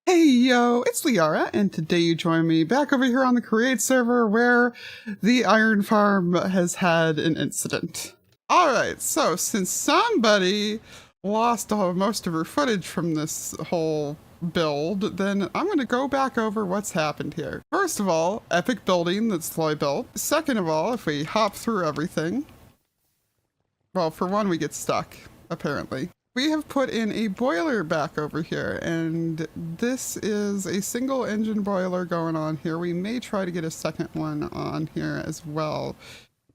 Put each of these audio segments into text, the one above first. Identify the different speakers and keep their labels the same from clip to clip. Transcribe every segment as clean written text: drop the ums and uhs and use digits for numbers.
Speaker 1: Hey yo, it's Lyarrah, and today you join me back over here on the Create server where the iron farm has had an incident. Alright, so since somebody lost most of her footage from this whole build, then I'm going to go back over what's happened here. First of all, epic building that Sloy built. Second of all, if we hop through everything, well, for one, we get stuck, apparently. We have put in a boiler back over here, and this is a single engine boiler going on here. We may try to get a second one on here as well,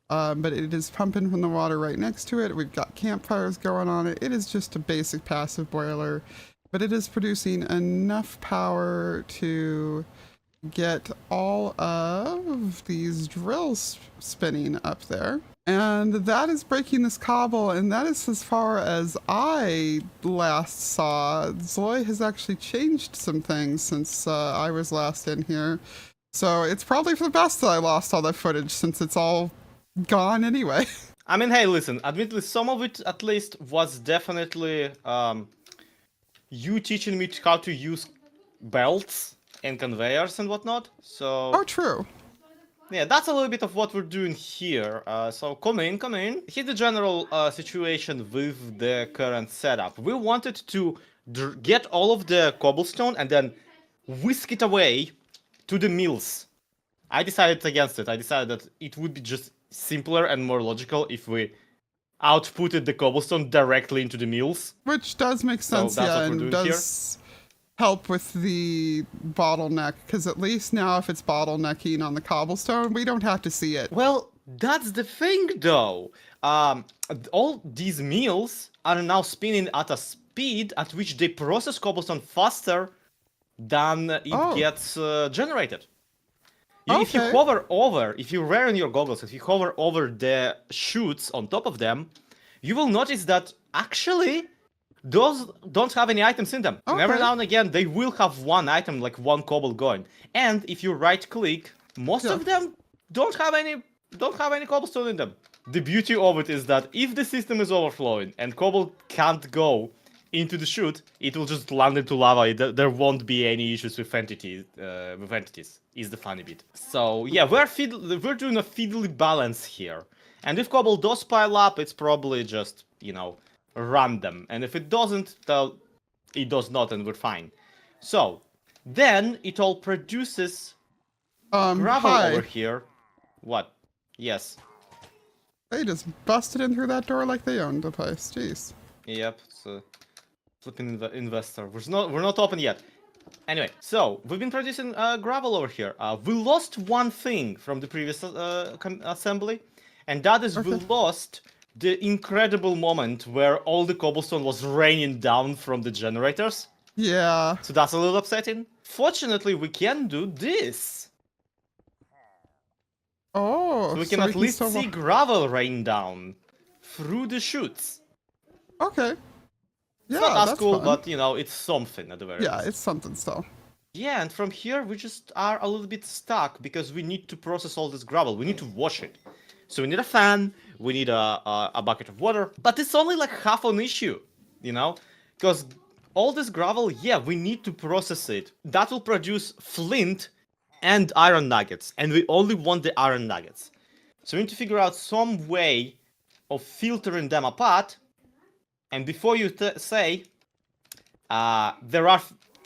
Speaker 1: but it is pumping from the water right next to it. We've got campfires going on it. It is just a basic passive boiler, but it is producing enough power to get all of these drills spinning up there. And that is breaking this cobble, and that is as far as I last saw. Zoe has actually changed some things since I was last in here. So it's probably for the best that I lost all that footage, since it's all gone anyway.
Speaker 2: I mean, hey, listen, admittedly, some of it at least was definitely you teaching me how to use belts and conveyors and whatnot. So.
Speaker 1: Oh, true.
Speaker 2: Yeah, that's a little bit of what we're doing here. So come in. Here's the general situation with the current setup. We wanted to get all of the cobblestone and then whisk it away to the mills. I decided against it. I decided that it would be just simpler and more logical if we outputted the cobblestone directly into the mills.
Speaker 1: Which does make sense,
Speaker 2: so
Speaker 1: yeah, and does help with the bottleneck, because at least now if it's bottlenecking on the cobblestone, we don't have to see it.
Speaker 2: Well, that's the thing though. All these mills are now spinning at a speed at which they process cobblestone faster than it gets generated. If you hover over, if you wear in your goggles, if you hover over the chutes on top of them, you will notice that actually those don't have any items in them. And every now and again, they will have one item, like one cobble going. And if you right-click, most of them don't have any cobblestone in them. The beauty of it is that if the system is overflowing and cobble can't go into the chute, it will just land into lava. There won't be any issues with entities. Is the funny bit. So yeah, we're doing a fiddly balance here. And if cobble does pile up, it's probably just, random, and if it doesn't, it does not, and we're fine. So then it all produces gravel over here. What? Yes.
Speaker 1: They just busted in through that door like they owned the place. Jeez.
Speaker 2: Yep. It's a flipping investor. We're not open yet. Anyway, so we've been producing gravel over here. We lost one thing from the previous assembly, and that is we lost the incredible moment where all the cobblestone was raining down from the generators.
Speaker 1: Yeah.
Speaker 2: So that's a little upsetting. Fortunately, we can do this.
Speaker 1: Oh.
Speaker 2: So we can at least see gravel rain down through the chutes.
Speaker 1: Okay. Yeah,
Speaker 2: it's not
Speaker 1: that's
Speaker 2: cool,
Speaker 1: fun.
Speaker 2: but it's something at the very least.
Speaker 1: Yeah, it's something still.
Speaker 2: Yeah, and from here we just are a little bit stuck because we need to process all this gravel. We need to wash it. So we need a fan, we need a bucket of water, but it's only like half an issue, because all this gravel, yeah, we need to process it. That will produce flint and iron nuggets, and we only want the iron nuggets. So we need to figure out some way of filtering them apart, and before you say, there are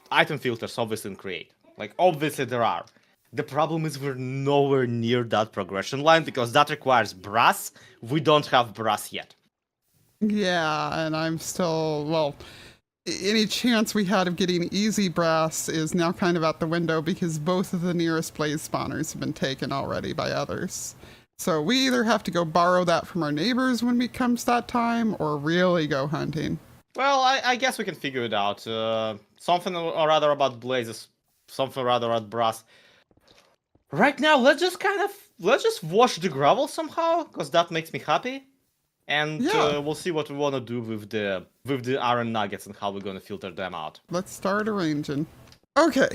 Speaker 2: item filters obviously in Create, like obviously there are. The problem is we're nowhere near that progression line because that requires brass. We don't have brass yet.
Speaker 1: Yeah, and I'm still, well, any chance we had of getting easy brass is now kind of out the window because both of the nearest blaze spawners have been taken already by others. So we either have to go borrow that from our neighbors when it comes that time or really go hunting.
Speaker 2: Well, I guess we can figure it out. Something or other about blazes, something or other about brass. Right now, let's just wash the gravel somehow, because that makes me happy, and we'll see what we want to do with the iron nuggets and how we're gonna filter them out.
Speaker 1: Let's start arranging. Okay,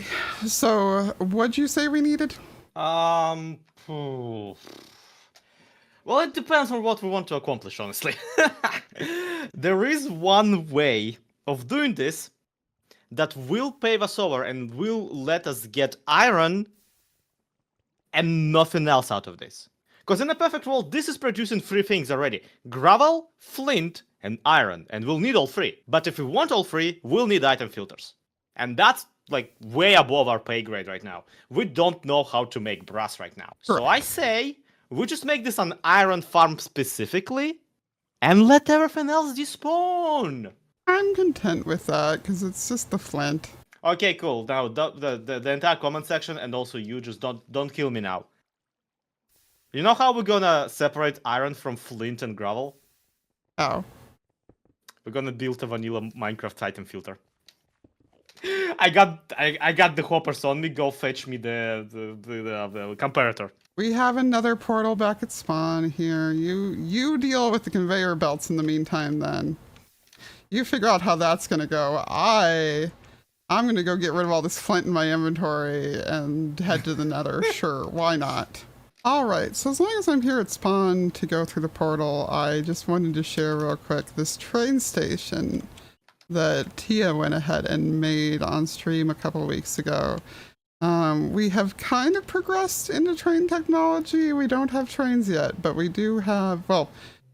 Speaker 1: so what'd you say we needed?
Speaker 2: Well, it depends on what we want to accomplish, honestly. There is one way of doing this that will pave us over and will let us get iron and nothing else out of this. Because in a perfect world, this is producing 3 things already. Gravel, flint, and iron. And we'll need all 3. But if we want all 3, we'll need item filters. And that's like way above our pay grade right now. We don't know how to make brass right now.
Speaker 1: Sure.
Speaker 2: So I say, we just make this an iron farm specifically, and let everything else despawn.
Speaker 1: I'm content with that, because it's just the flint.
Speaker 2: Okay, cool. Now, the entire comment section, and also you, just don't kill me now. You know how we're gonna separate iron from flint and gravel?
Speaker 1: Oh.
Speaker 2: We're gonna build a vanilla Minecraft item filter. I got the hoppers on me. Go fetch me the comparator.
Speaker 1: We have another portal back at spawn here. You deal with the conveyor belts in the meantime then. You figure out how that's gonna go. I'm gonna go get rid of all this flint in my inventory and head to the Nether. Sure, why not? Alright, so as long as I'm here at spawn to go through the portal, I just wanted to share real quick this train station that Tia went ahead and made on stream a couple of weeks ago. We have kind of progressed into train technology. We don't have trains yet, but we do have, well,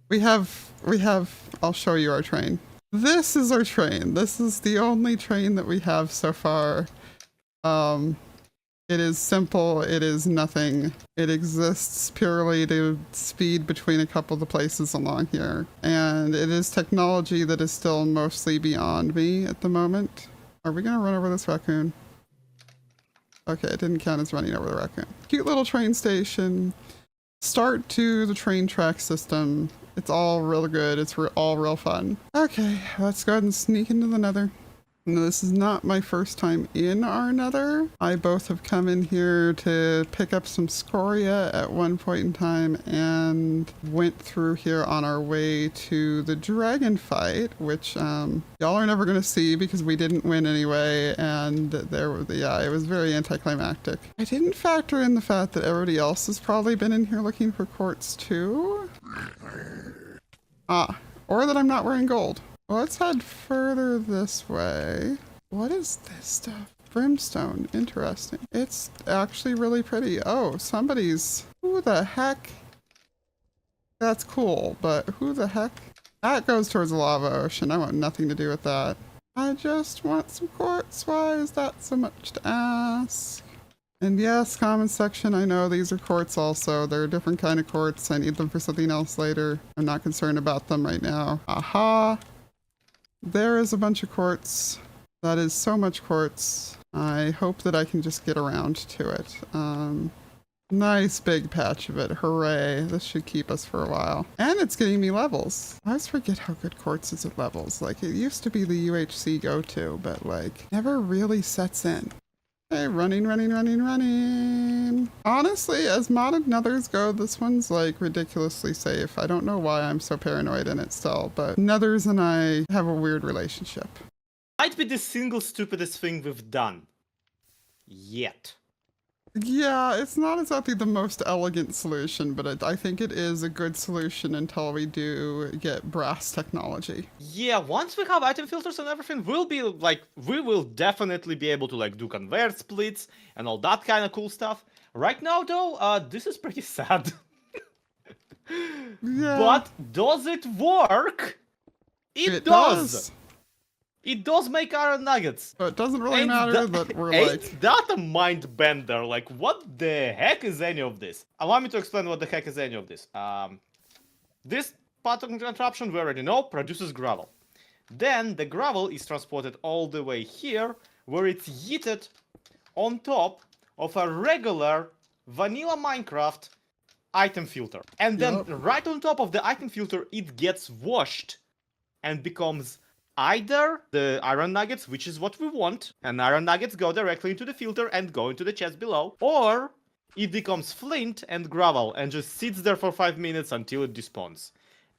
Speaker 1: we have, I'll show you our train. This is our train. This is the only train that we have so far. It is simple. It is nothing. It exists purely to speed between a couple of the places along here. And it is technology that is still mostly beyond me at the moment. Are we gonna run over this raccoon? Okay, it didn't count as running over the raccoon. Cute little train station. Start to the train track system. It's all real good. It's all real fun. Okay, let's go ahead and sneak into the Nether. No, this is not my first time in our Nether. I both have come in here to pick up some scoria at one point in time and went through here on our way to the dragon fight, which y'all are never going to see because we didn't win anyway, and it was very anticlimactic. I didn't factor in the fact that everybody else has probably been in here looking for quartz too. Or that I'm not wearing gold. Well, let's head further this way. What is this stuff? Brimstone. Interesting. It's actually really pretty. Oh, who the heck? That's cool, but who the heck? That goes towards the lava ocean. I want nothing to do with that. I just want some quartz. Why is that so much to ask? And yes, comment section, I know these are quartz also. They're a different kind of quartz. I need them for something else later. I'm not concerned about them right now. Aha! There is a bunch of quartz. That is so much quartz. I hope that I can just get around to it. Nice big patch of it. Hooray. This should keep us for a while. And it's getting me levels. I always forget how good quartz is at levels. Like, it used to be the UHC go-to, but like, never really sets in. Okay, running. Honestly, as modded nethers go, this one's like ridiculously safe. I don't know why I'm so paranoid in it still, but nethers and I have a weird relationship.
Speaker 2: Might be the single stupidest thing we've done. Yet.
Speaker 1: Yeah, it's not exactly the most elegant solution, but I think it is a good solution until we do get brass technology.
Speaker 2: Yeah, once we have item filters and everything, we will definitely be able to like do conveyor splits and all that kind of cool stuff. Right now though, this is pretty sad.
Speaker 1: Yeah.
Speaker 2: But does it work? It does. It does make iron nuggets.
Speaker 1: But it doesn't really matter that we're
Speaker 2: ain't that a mind bender? Like, what the heck is any of this? Allow me to explain what the heck is any of this. This pattern contraption, we already know, produces gravel. Then the gravel is transported all the way here, where it's yeeted on top of a regular vanilla Minecraft item filter. And then right on top of the item filter, it gets washed and becomes either the iron nuggets, which is what we want, and iron nuggets go directly into the filter and go into the chest below, or it becomes flint and gravel and just sits there for 5 minutes until it despawns.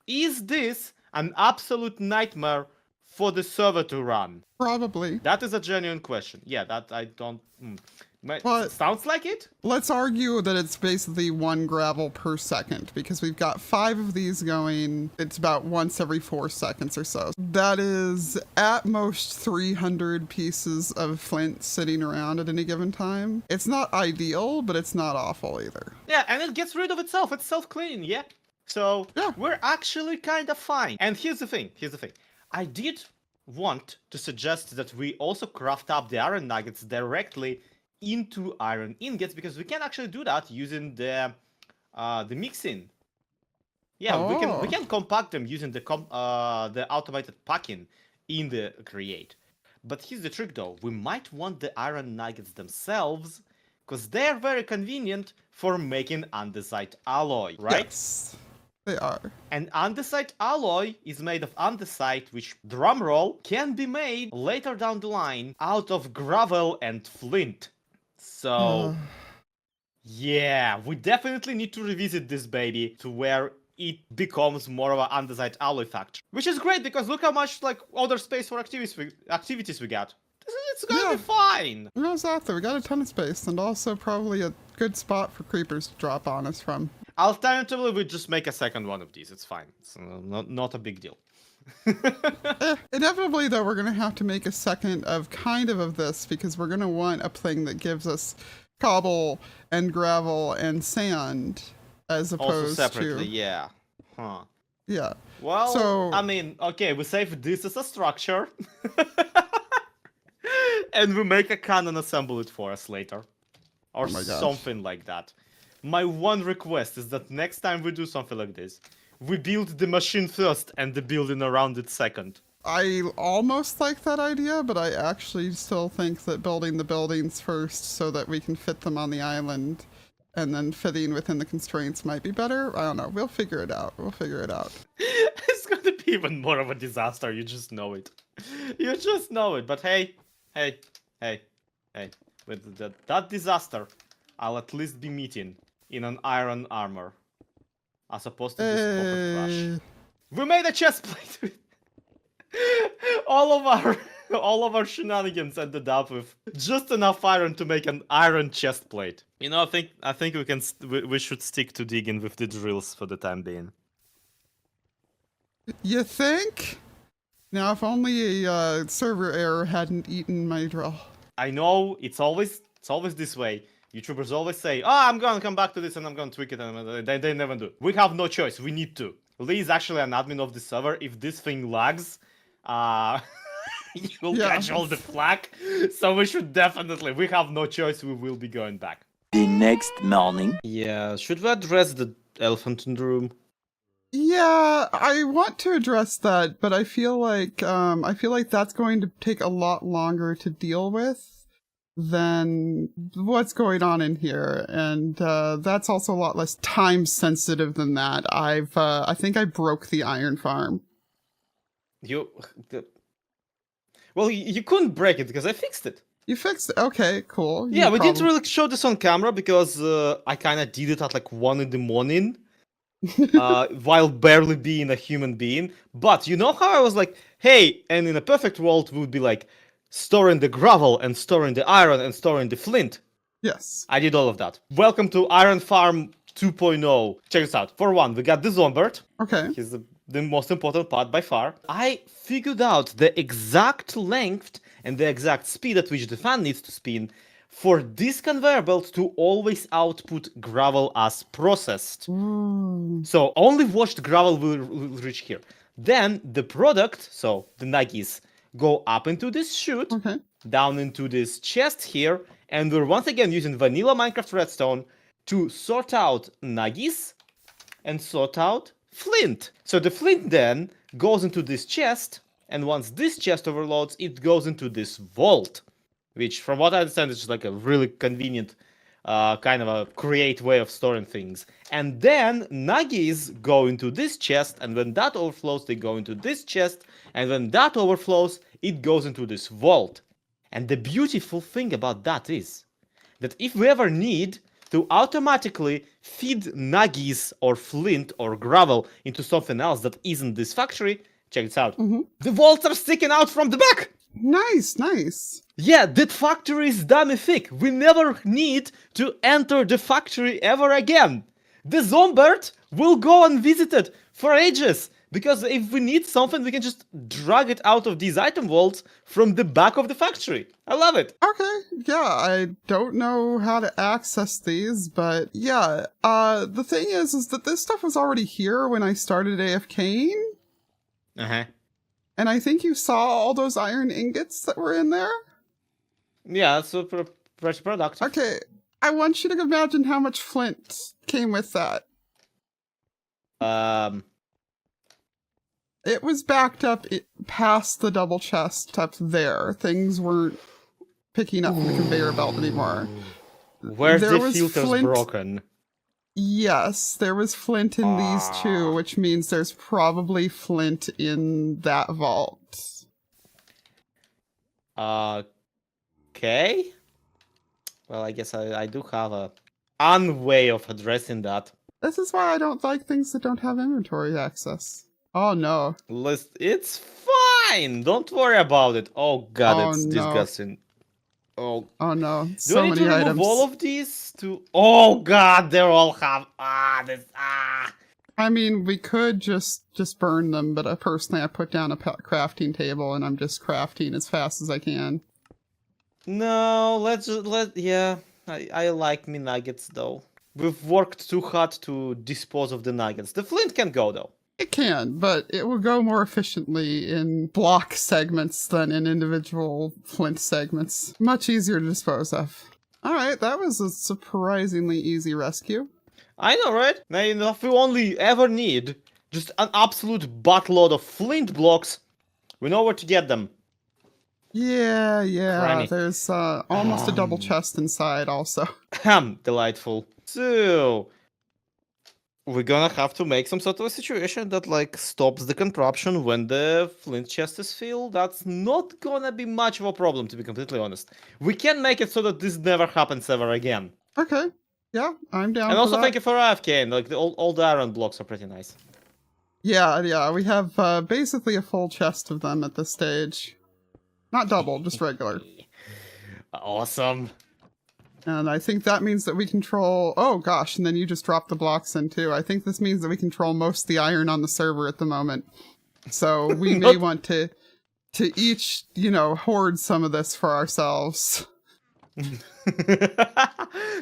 Speaker 2: Is this an absolute nightmare for the server to run?
Speaker 1: Probably.
Speaker 2: That is a genuine question. Yeah, that I don't...
Speaker 1: But
Speaker 2: sounds like it.
Speaker 1: let's argue that it's basically 1 gravel per second because we've got 5 of these going. It's about once every 4 seconds or so. That is at most 300 pieces of flint sitting around at any given time. It's not ideal, but it's not awful either.
Speaker 2: Yeah, and it gets rid of itself. It's self-cleaning, yeah. So
Speaker 1: Yeah.
Speaker 2: we're actually kind of fine. And here's the thing. I did want to suggest that we also craft up the iron nuggets directly into iron ingots because we can actually do that using the mixing. Yeah, we can compact them using the automated packing in the create. But here's the trick though, we might want the iron nuggets themselves because they're very convenient for making andesite alloy, right?
Speaker 1: Yes, they are.
Speaker 2: And andesite alloy is made of andesite, which, drumroll, can be made later down the line out of gravel and flint. So, yeah, we definitely need to revisit this baby to where it becomes more of an andesite alloy factory. Which is great because look how much like other space for activities we got. It's gonna be fine.
Speaker 1: No, exactly. We got a ton of space and also probably a good spot for creepers to drop on us from.
Speaker 2: Alternatively, we just make a second one of these. It's fine. It's not a big deal.
Speaker 1: Inevitably, though, we're going to have to make a second of this because we're going to want a thing that gives us cobble and gravel and sand as opposed
Speaker 2: also separately,
Speaker 1: to...
Speaker 2: yeah. Huh.
Speaker 1: Yeah.
Speaker 2: Well,
Speaker 1: so...
Speaker 2: I mean, okay, we save this as a structure. And we make a cannon assemble it for us later. Or something like that. My one request is that next time we do something like this, we build the machine first and the building around it second.
Speaker 1: I almost like that idea, but I actually still think that building the buildings first so that we can fit them on the island and then fitting within the constraints might be better. I don't know. We'll figure it out.
Speaker 2: It's going to be even more of a disaster. You just know it. But hey. With that disaster, I'll at least be meeting in an iron armor. As opposed to this copper trash. We made a chest plate! All of our shenanigans ended up with just enough iron to make an iron chest plate. You know, I think we should stick to digging with the drills for the time being.
Speaker 1: You think? Now, if only a server error hadn't eaten my drill.
Speaker 2: I know, it's always this way. YouTubers always say, oh, I'm gonna come back to this and I'm gonna tweak it, and they never do. We have no choice, we need to. Lee is actually an admin of the server. If this thing lags, you'll catch all the flack. So we should definitely, we have no choice, we will be going back.
Speaker 3: The next morning.
Speaker 2: Yeah, should we address the elephant in the room?
Speaker 1: Yeah, I want to address that, but I feel like that's going to take a lot longer to deal with than what's going on in here, and that's also a lot less time sensitive than that. I think I broke the iron farm.
Speaker 2: Well, you couldn't break it because I fixed it.
Speaker 1: You fixed it? Okay, cool.
Speaker 2: Yeah, we didn't really show this on camera because I kind of did it at like 1 in the morning. While barely being a human being. But you know how I was like, hey, and in a perfect world we would be like storing the gravel and storing the iron and storing the flint.
Speaker 1: Yes.
Speaker 2: I did all of that. Welcome to Iron Farm 2.0. Check this out. For one, we got the Zombird.
Speaker 1: Okay.
Speaker 2: He's the most important part by far. I figured out the exact length and the exact speed at which the fan needs to spin for this conveyor belt to always output gravel as processed. So only washed gravel will reach here. Then the product, so the nuggies, go up into this chute, down into this chest here, and we're once again using vanilla Minecraft redstone to sort out nuggies and sort out flint. So the flint then goes into this chest, and once this chest overloads, it goes into this vault. Which, from what I understand, is just like a really convenient kind of a create way of storing things. And then nuggies go into this chest, and when that overflows, they go into this chest, and when that overflows, it goes into this vault. And the beautiful thing about that is that if we ever need to automatically feed nuggies or flint or gravel into something else that isn't this factory, check this out. The vaults are sticking out from the back!
Speaker 1: Nice.
Speaker 2: Yeah, that factory is dummy thick. We never need to enter the factory ever again. The Zombert will go unvisited for ages. Because if we need something, we can just drag it out of these item vaults from the back of the factory. I love it.
Speaker 1: Okay, yeah, I don't know how to access these, but yeah, the thing is that this stuff was already here when I started AFKing,
Speaker 2: Uh-huh.
Speaker 1: and I think you saw all those iron ingots that were in there?
Speaker 2: Yeah, that's super fresh product.
Speaker 1: Okay, I want you to imagine how much flint came with that. It was backed up past the double chest up there. Things weren't picking up from the conveyor belt anymore.
Speaker 2: Where's
Speaker 1: There
Speaker 2: the
Speaker 1: was
Speaker 2: filters
Speaker 1: flint.
Speaker 2: broken?
Speaker 1: Yes, there was flint in these too, which means there's probably flint in that vault.
Speaker 2: Okay. Well, I guess I do have a way of addressing that.
Speaker 1: This is why I don't like things that don't have inventory access. Oh no.
Speaker 2: It's fine. Don't worry about it. Oh god,
Speaker 1: Oh,
Speaker 2: it's
Speaker 1: no.
Speaker 2: disgusting. Oh.
Speaker 1: Oh no.
Speaker 2: Do I
Speaker 1: So
Speaker 2: need
Speaker 1: many
Speaker 2: to remove
Speaker 1: items.
Speaker 2: all of these to? Oh god, they all have
Speaker 1: I mean, we could just burn them, but personally I put down a crafting table and I'm just crafting as fast as I can.
Speaker 2: No, yeah. I like me nuggets though. We've worked too hard to dispose of the nuggets. The flint can go though.
Speaker 1: It can, but it will go more efficiently in block segments than in individual flint segments. Much easier to dispose of. Alright, that was a surprisingly easy rescue.
Speaker 2: I know, right? Now, if we only ever need just an absolute buttload of flint blocks, we know where to get them.
Speaker 1: Yeah,
Speaker 2: Cranny.
Speaker 1: there's almost a double chest inside also.
Speaker 2: Delightful. So, we're gonna have to make some sort of a situation that, like, stops the contraption when the flint chest is filled. That's not gonna be much of a problem, to be completely honest. We can make it so that this never happens ever again.
Speaker 1: Okay, yeah, I'm down
Speaker 2: And
Speaker 1: for
Speaker 2: also
Speaker 1: that.
Speaker 2: thank you for AFK, like, all the iron blocks are pretty nice.
Speaker 1: Yeah, we have basically a full chest of them at this stage. Not double, just regular.
Speaker 2: Awesome.
Speaker 1: And I think that means that we control... Oh gosh, and then you just dropped the blocks in too. I think this means that we control most of the iron on the server at the moment. So we may want to each, hoard some of this for ourselves.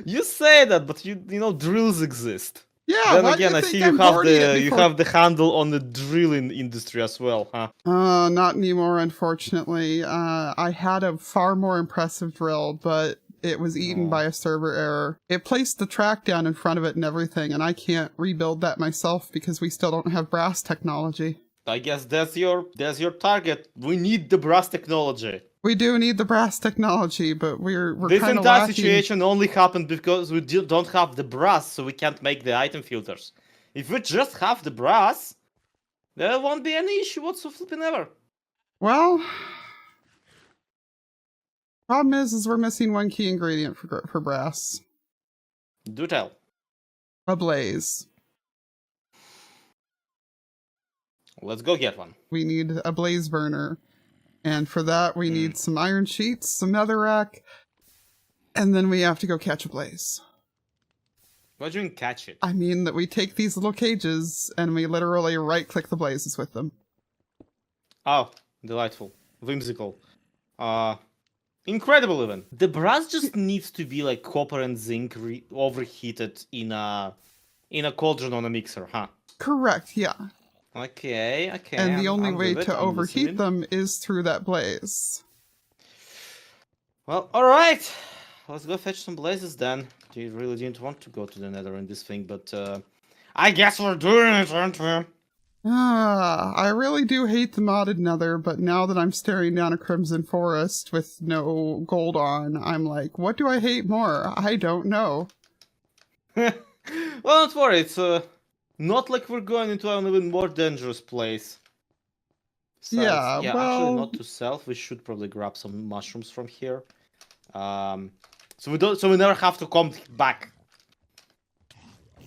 Speaker 2: You say that, but you know drills exist.
Speaker 1: Yeah,
Speaker 2: Then again, I see you have the handle on the drilling industry as well, huh?
Speaker 1: Not anymore, unfortunately. I had a far more impressive drill, but it was eaten by a server error. It placed the track down in front of it and everything, and I can't rebuild that myself because we still don't have brass technology.
Speaker 2: I guess that's your target. We need the brass technology.
Speaker 1: We do need the brass technology, but we're
Speaker 2: This
Speaker 1: kind of
Speaker 2: entire
Speaker 1: lacking.
Speaker 2: situation only happened because we don't have the brass, so we can't make the item filters. If we just have the brass, there won't be any issue whatsoever.
Speaker 1: Well, problem is we're missing one key ingredient for brass.
Speaker 2: Do tell.
Speaker 1: A blaze.
Speaker 2: Let's go get one.
Speaker 1: We need a blaze burner. And for that, we need some iron sheets, some netherrack, and then we have to go catch a blaze.
Speaker 2: What do you mean catch it?
Speaker 1: I mean that we take these little cages and we literally right-click the blazes with them.
Speaker 2: Oh, delightful. Whimsical. Incredible even. The brass just needs to be like copper and zinc overheated in a cauldron on a mixer, huh?
Speaker 1: Correct, yeah.
Speaker 2: Okay.
Speaker 1: And the only
Speaker 2: I'm
Speaker 1: way
Speaker 2: with it,
Speaker 1: to
Speaker 2: I'm
Speaker 1: overheat
Speaker 2: listening.
Speaker 1: them is through that blaze.
Speaker 2: Well, alright. Let's go fetch some blazes then. You really didn't want to go to the nether in this thing, but I guess we're doing it, aren't we?
Speaker 1: I really do hate the modded nether, but now that I'm staring down a crimson forest with no gold on, I'm like, what do I hate more? I don't know.
Speaker 2: Well, don't worry, it's not like we're going into an even more dangerous place. Besides,
Speaker 1: Yeah,
Speaker 2: actually,
Speaker 1: well-
Speaker 2: not to self. We should probably grab some mushrooms from here. So we never have to come back.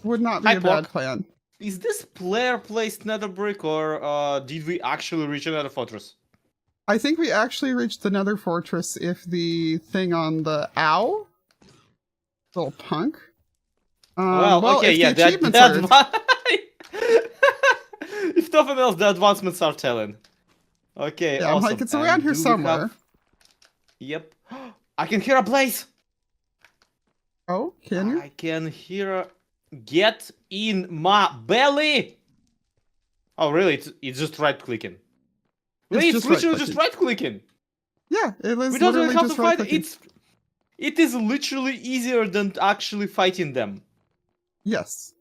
Speaker 1: Would not be
Speaker 2: Hi,
Speaker 1: a bad
Speaker 2: Pork.
Speaker 1: plan.
Speaker 2: Is this player placed nether brick or did we actually reach another fortress?
Speaker 1: I think we actually reached the Nether Fortress if the thing on the owl, little punk.
Speaker 2: Well, okay,
Speaker 1: if
Speaker 2: yeah,
Speaker 1: the achievements are...
Speaker 2: if nothing else, the advancements are telling. Okay,
Speaker 1: Yeah, I'm
Speaker 2: awesome.
Speaker 1: like, it's around here
Speaker 2: do we
Speaker 1: somewhere.
Speaker 2: have- Yep. I can hear a blaze!
Speaker 1: Oh, can you?
Speaker 2: I can hear get in my belly! Oh, really? It's just right-clicking. Really, it's
Speaker 1: just
Speaker 2: literally just
Speaker 1: right-clicking.
Speaker 2: right-clicking.
Speaker 1: Yeah, it was
Speaker 2: We don't
Speaker 1: literally
Speaker 2: even have to
Speaker 1: just
Speaker 2: fight.
Speaker 1: right-clicking.
Speaker 2: It is literally easier than actually fighting them.
Speaker 1: Yes.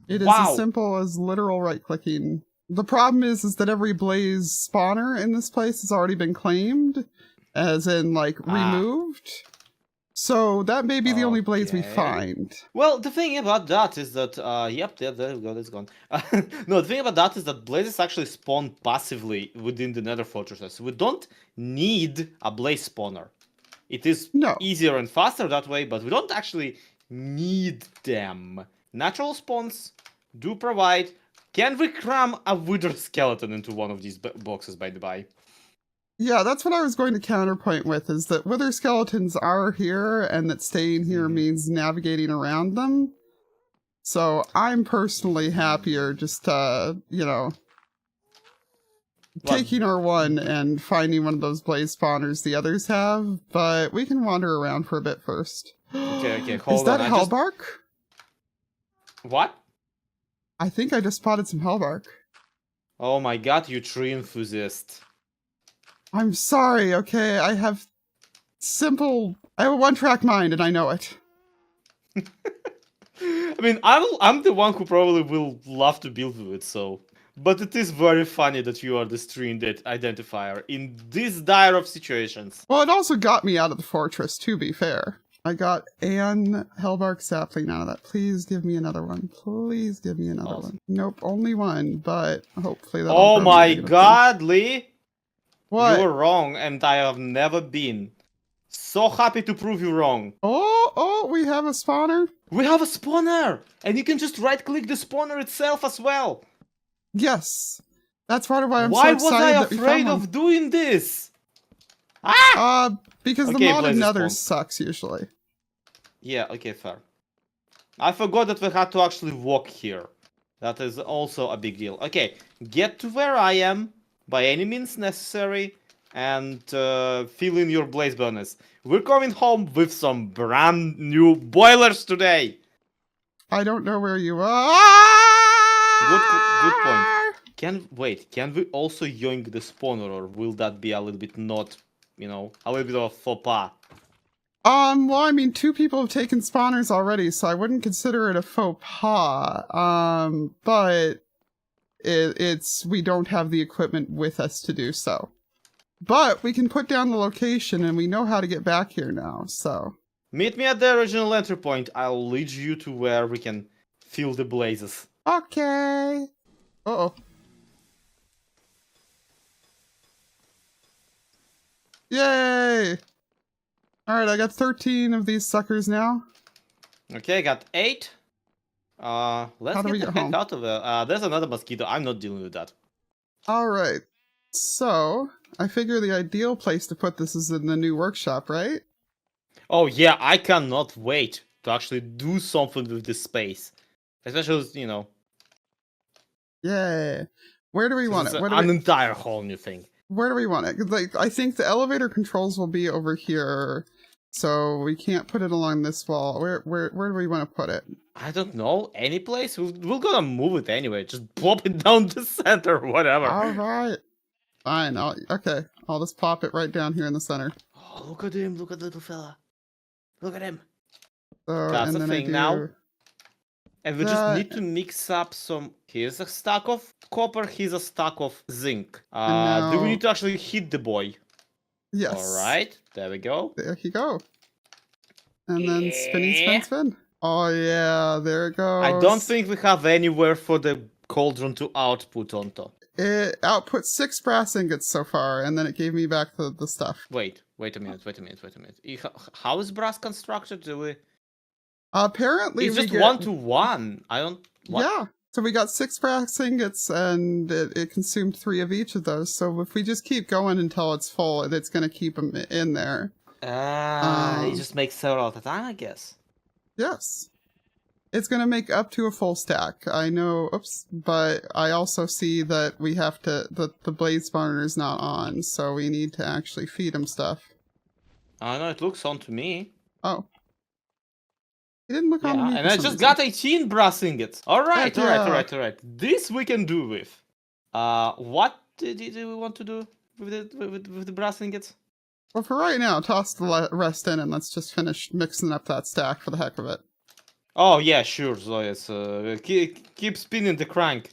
Speaker 1: It is
Speaker 2: Wow.
Speaker 1: as simple as literal right-clicking. The problem is that every blaze spawner in this place has already been claimed, as in, like, removed. So that may be the only blaze we
Speaker 2: Okay.
Speaker 1: find.
Speaker 2: Well, the thing about that is that, yep, there we go, it's gone. No, the thing about that is that blazes actually spawn passively within the Nether fortresses. We don't need a blaze spawner. It is
Speaker 1: No.
Speaker 2: easier and faster that way, but we don't actually need them. Natural spawns do provide. Can we cram a wither skeleton into one of these boxes, by the by?
Speaker 1: Yeah, that's what I was going to counterpoint with, is that wither skeletons are here, and that staying here means navigating around them. So I'm personally happier just, you know, taking our one and finding one of those blaze spawners the others have, but we can wander around for a bit first.
Speaker 2: Okay, hold
Speaker 1: Is that
Speaker 2: on.
Speaker 1: hellbark?
Speaker 2: What?
Speaker 1: I think I just spotted some hellbark.
Speaker 2: Oh my god, you tree enthusiast.
Speaker 1: I'm sorry, okay? I have a one-track mind, and I know it.
Speaker 2: I mean, I'm the one who probably will love to build with it, so... But it is very funny that you are the stream identifier in this dire of situations.
Speaker 1: Well, it also got me out of the fortress, to be fair. I got an hellbark sapling out of that. Please give me another one. Please give me another one. Nope, only one, but hopefully that'll
Speaker 2: Oh
Speaker 1: grow me
Speaker 2: my
Speaker 1: big enough
Speaker 2: god, Lee!
Speaker 1: What?
Speaker 2: You're wrong, and I have never been. So happy to prove you wrong.
Speaker 1: Oh, we have a spawner?
Speaker 2: We have a spawner! And you can just right-click the spawner itself as well.
Speaker 1: Yes. That's part of why I'm
Speaker 2: Why
Speaker 1: so excited
Speaker 2: was I afraid of doing this? Ah!
Speaker 1: Because
Speaker 2: Okay,
Speaker 1: the modded
Speaker 2: Blaze
Speaker 1: Nether
Speaker 2: spawn.
Speaker 1: sucks, usually.
Speaker 2: Yeah, okay, fair. I forgot that we had to actually walk here. That is also a big deal. Okay, get to where I am by any means necessary and fill in your blaze bonus. We're coming home with some brand new boilers today.
Speaker 1: I don't know where you are.
Speaker 2: Good point. Can we also yoink the spawner, or will that be a little bit not, you know, a little bit of a faux pas?
Speaker 1: Well, I mean, 2 people have taken spawners already, so I wouldn't consider it a faux pas. But it's we don't have the equipment with us to do so. But we can put down the location, and we know how to get back here now, so...
Speaker 2: Meet me at the original entry point. I'll lead you to where we can feel the blazes.
Speaker 1: Okay. Uh-oh. Yay! Alright, I got 13 of these suckers now.
Speaker 2: Okay, I got 8. Let's
Speaker 1: How do we
Speaker 2: get the
Speaker 1: get
Speaker 2: heck
Speaker 1: home?
Speaker 2: out of there. There's another mosquito. I'm not dealing with that.
Speaker 1: Alright. So, I figure the ideal place to put this is in the new workshop, right?
Speaker 2: Oh yeah, I cannot wait to actually do something with this space. Especially, you know...
Speaker 1: Yay. Where do we want it?
Speaker 2: An entire whole new thing.
Speaker 1: Where do we want it? 'Cause, like, I think the elevator controls will be over here, so we can't put it along this wall. Where do we want to put it?
Speaker 2: I don't know. Any place? We're gonna move it anyway. Just plop it down the center, whatever.
Speaker 1: Alright. Fine. Okay. I'll just pop it right down here in the center.
Speaker 2: Oh, look at him. Look at the little fella. Look at him.
Speaker 1: So,
Speaker 2: That's
Speaker 1: and
Speaker 2: the
Speaker 1: then
Speaker 2: thing
Speaker 1: I do
Speaker 2: now. And we just
Speaker 1: that.
Speaker 2: need to mix up some... Here's a stack of copper, here's a stack of zinc. Do we
Speaker 1: now-
Speaker 2: need to actually hit the boy?
Speaker 1: Yes.
Speaker 2: Alright, there we go.
Speaker 1: There you go. And then spin. Oh yeah, there it goes.
Speaker 2: I don't think we have anywhere for the cauldron to output onto.
Speaker 1: It output 6 brass ingots so far, and then it gave me back the stuff.
Speaker 2: Wait a minute. How is brass constructed? Do we...
Speaker 1: Apparently
Speaker 2: It's
Speaker 1: we
Speaker 2: just
Speaker 1: get...
Speaker 2: 1 to 1. I don't... What?
Speaker 1: Yeah, So we got 6 brass ingots, and it consumed 3 of each of those. So if we just keep going until it's full, it's going to keep them in there.
Speaker 2: It just makes several at a time, I guess.
Speaker 1: Yes. It's going to make up to a full stack. I know, oops, but I also see that we have to, the blaze spawner is not on, so we need to actually feed him stuff.
Speaker 2: I know, it looks on to me.
Speaker 1: Oh. He didn't look on to me.
Speaker 2: And I just got 18 brass ingots. Alright, alright. This we can do with. What do we want to do with the brass ingots?
Speaker 1: Well, for right now, toss the rest in and let's just finish mixing up that stack for the heck of it.
Speaker 2: Oh, yeah, sure. So, yes, keep spinning the crank.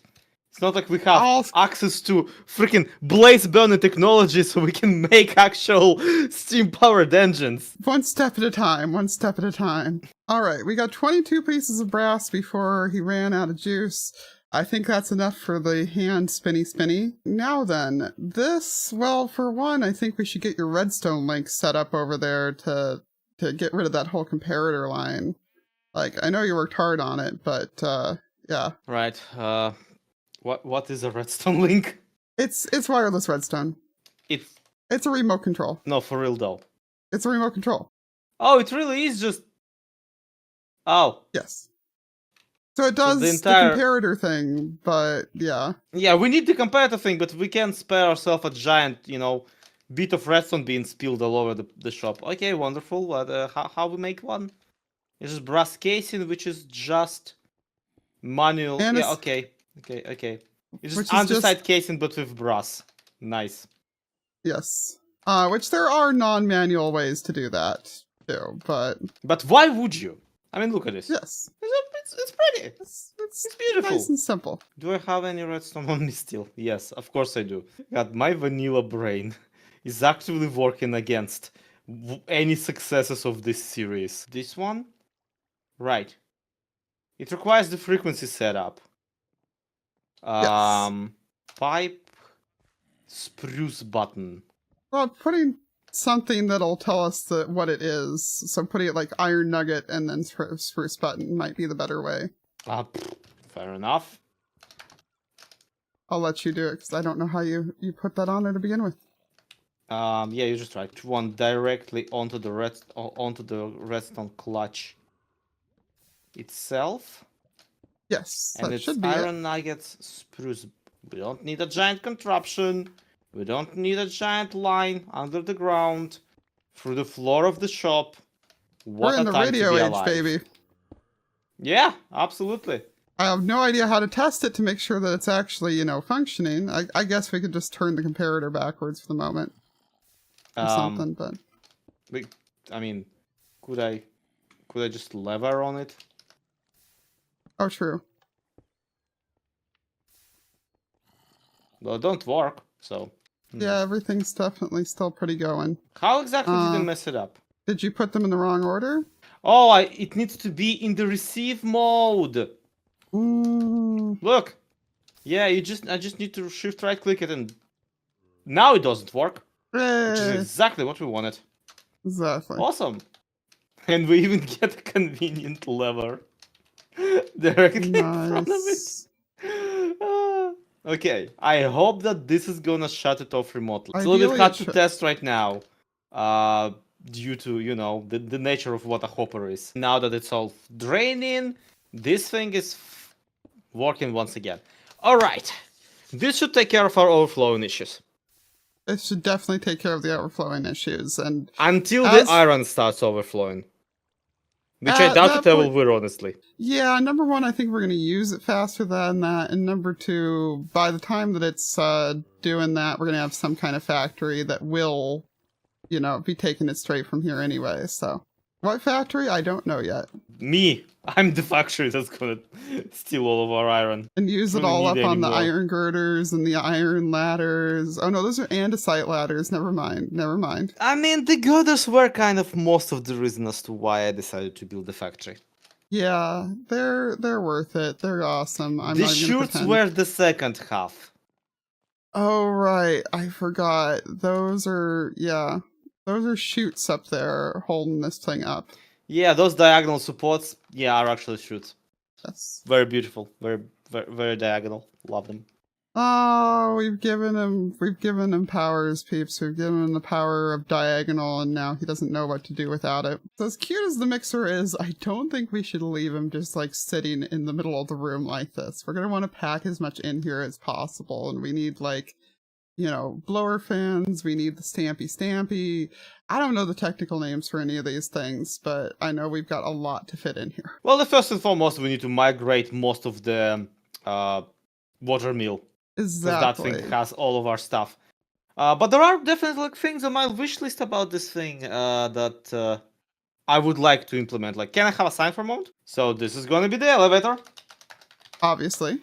Speaker 2: It's not like we have access to freaking blaze burner technology so we can make actual steam-powered engines.
Speaker 1: One step at a time, one step at a time. Alright, we got 22 pieces of brass before he ran out of juice. I think that's enough for the hand spinny. Now then, this, well, for one, I think we should get your redstone link set up over there to get rid of that whole comparator line. Like, I know you worked hard on it, but, yeah.
Speaker 2: Right, what is a redstone link?
Speaker 1: It's wireless redstone. It's a remote control.
Speaker 2: No, for real though.
Speaker 1: It's a remote control.
Speaker 2: Oh, it really is just... Oh.
Speaker 1: Yes. So it does the comparator thing, but yeah.
Speaker 2: Yeah, we need the comparator thing, but we can't spare ourselves a giant, bit of redstone being spilled all over the shop. Okay, wonderful. How we make one? It's just brass casing, which is just manual. And yeah, okay. It's just underside casing, but with brass. Nice.
Speaker 1: Yes. Which there are non-manual ways to do that, too, but...
Speaker 2: But why would you? I mean, look at this.
Speaker 1: Yes.
Speaker 2: It's pretty. It's beautiful.
Speaker 1: Nice and simple.
Speaker 2: Do I have any redstone on me still? Yes, of course I do. God, my vanilla brain is actively working against any successes of this series. This one? Right. It requires the frequency setup.
Speaker 1: Yes.
Speaker 2: Pipe spruce button.
Speaker 1: Well, putting something that'll tell us what it is. So putting it like iron nugget and then spruce button might be the better way.
Speaker 2: Fair enough.
Speaker 1: I'll let you do it because I don't know how you put that on there to begin with.
Speaker 2: Yeah, you just try one directly onto the redstone clutch itself.
Speaker 1: Yes,
Speaker 2: and
Speaker 1: that
Speaker 2: it's
Speaker 1: should be
Speaker 2: iron nuggets spruce. We don't need a giant contraption. We don't need a giant line under the ground through the floor of the shop.
Speaker 1: We're in the radio age, baby.
Speaker 2: Yeah, absolutely.
Speaker 1: I have no idea how to test it to make sure that it's actually, functioning. I guess we could just turn the comparator backwards for the moment. Or something, but...
Speaker 2: I mean, could I just lever on it?
Speaker 1: Oh, true.
Speaker 2: Well, it don't work, so...
Speaker 1: Yeah, everything's definitely still pretty going.
Speaker 2: How exactly did I mess it up?
Speaker 1: Did you put them in the wrong order?
Speaker 2: Oh, it needs to be in the receive mode.
Speaker 1: Ooh.
Speaker 2: Look. Yeah, I just need to shift right click it and now it doesn't work. Which is exactly what we wanted.
Speaker 1: Exactly.
Speaker 2: Awesome. And we even get a convenient lever directly in front of it. Okay, I hope that this is gonna shut it off remotely. It's a little bit hard to test right now, due to, the nature of what a hopper is. Now that it's all draining, this thing is working once again. Alright, this should take care of our overflowing issues.
Speaker 1: It should definitely take care of the overflowing issues, and...
Speaker 2: Until the iron starts overflowing. Which I doubt it ever will, honestly.
Speaker 1: Yeah, number one, I think we're going to use it faster than that. And number two, by the time that it's doing that, we're going to have some kind of factory that will, be taking it straight from here anyway. So, what factory? I don't know yet.
Speaker 2: Me. I'm the factory that's going to steal all of our iron.
Speaker 1: And use it all up on the iron girders and the iron ladders. Oh no, those are andesite ladders. Never mind.
Speaker 2: I mean, the girders were kind of most of the reason as to why I decided to build the factory.
Speaker 1: Yeah, they're worth it. They're awesome.
Speaker 2: The shoots were the second half.
Speaker 1: Oh right, I forgot. Those are shoots up there holding this thing up. Yeah,
Speaker 2: those diagonal supports, are actually shoots.
Speaker 1: Yes.
Speaker 2: Very beautiful. Very, Very, very diagonal. Love them.
Speaker 1: Oh, we've given him powers, peeps. We've given him the power of diagonal, and now he doesn't know what to do without it. So as cute as the mixer is, I don't think we should leave him just like sitting in the middle of the room like this. We're gonna want to pack as much in here as possible, and we need like, you know, blower fans, we need the stampy. I don't know the technical names for any of these things, but I know we've got a lot to fit in here.
Speaker 2: Well, the first and foremost, we need to migrate most of the water mill.
Speaker 1: Exactly.
Speaker 2: That thing has all of our stuff. But there are definitely like, things on my wish list about this thing that I would like to implement. Like, can I have a sign for mode? So this is gonna be the elevator.
Speaker 1: Obviously.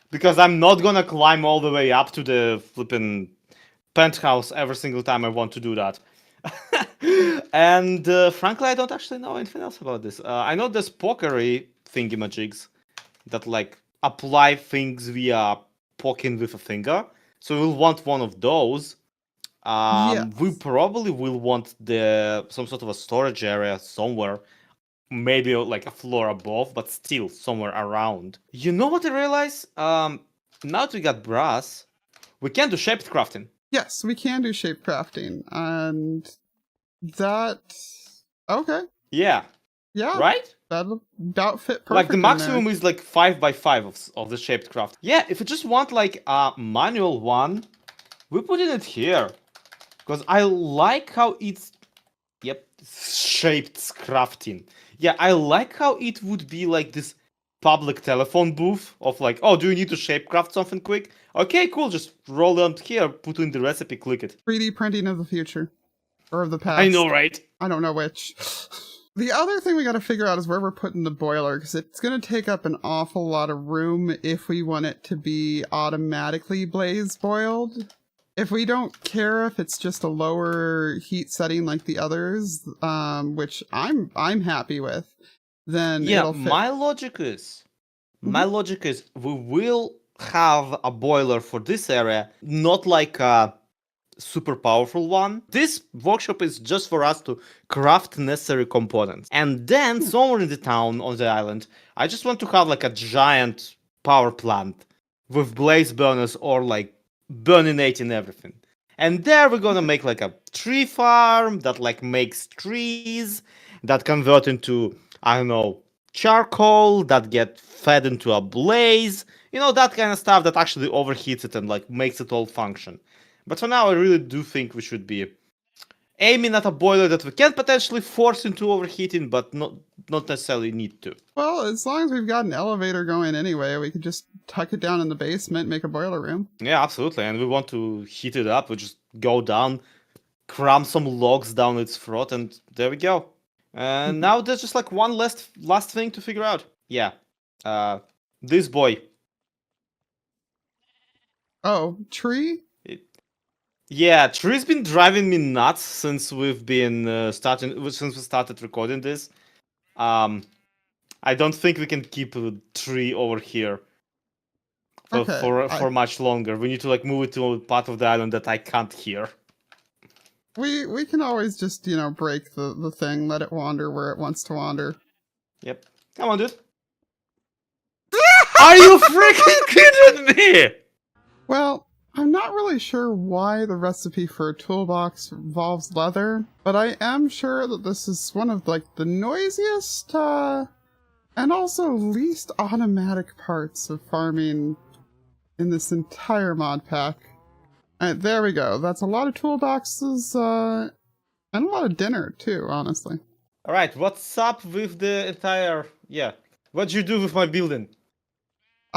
Speaker 2: Because I'm not gonna climb all the way up to the flipping penthouse every single time I want to do that. And frankly, I don't actually know anything else about this. I know there's pokery thingamajigs that like apply things via poking with a finger. So we'll want one of those.
Speaker 1: Yes.
Speaker 2: We probably will want some sort of a storage area somewhere. Maybe like a floor above, but still somewhere around. You know what I realize? Now that we got brass, we can do shaped crafting.
Speaker 1: Yes, we can do shape crafting, and that... Okay.
Speaker 2: Yeah.
Speaker 1: Yeah.
Speaker 2: Right?
Speaker 1: That'll about fit perfect.
Speaker 2: Like the
Speaker 1: in
Speaker 2: maximum
Speaker 1: there.
Speaker 2: is like 5x5 of the shaped craft. Yeah, if you just want like a manual one, we put it here. Because I like how it's... Yep, shaped crafting. Yeah, I like how it would be like this public telephone booth of like, oh, do you need to shape craft something quick? Okay, cool, just roll it here, put in the recipe, click it.
Speaker 1: 3D printing of the future. Or of the past.
Speaker 2: I know, right?
Speaker 1: I don't know which. The other thing we gotta figure out is where we're putting the boiler, because it's gonna take up an awful lot of room if we want it to be automatically blaze boiled. If we don't care if it's just a lower heat setting like the others, which I'm happy with, then
Speaker 2: yeah,
Speaker 1: it'll fit.
Speaker 2: my logic is we will have a boiler for this area, not like a super powerful one. This workshop is just for us to craft necessary components. And then somewhere in the town on the island, I just want to have like a giant power plant with blaze burners or like burninating everything. And there we're gonna make like a tree farm that like makes trees that convert into, I don't know, charcoal that get fed into a blaze. You know, that kind of stuff that actually overheats it and like makes it all function. But for now, I really do think we should be aiming at a boiler that we can potentially force into overheating, but not necessarily need to.
Speaker 1: Well, as long as we've got an elevator going anyway, we could just tuck it down in the basement, make a boiler room.
Speaker 2: Yeah, absolutely. And we want to heat it up. We just go down, cram some logs down its throat, and there we go. And now there's just like one last thing to figure out. Yeah. This boy.
Speaker 1: Oh, tree?
Speaker 2: Yeah, Tree's been driving me nuts since we've been since we started recording this. I don't think we can keep a Tree over here for much longer. We need to like move it to a part of the island that I can't hear.
Speaker 1: We can always just, you know, break the thing, let it wander where it wants to wander.
Speaker 2: Yep. Come on, dude. Are you freaking kidding me?
Speaker 1: Well, I'm not really sure why the recipe for a toolbox involves leather, but I am sure that this is one of like the noisiest and also least automatic parts of farming in this entire mod pack. There we go. That's a lot of toolboxes and a lot of dinner too, honestly.
Speaker 2: All right, what's up with the entire... Yeah, what'd you do with my building?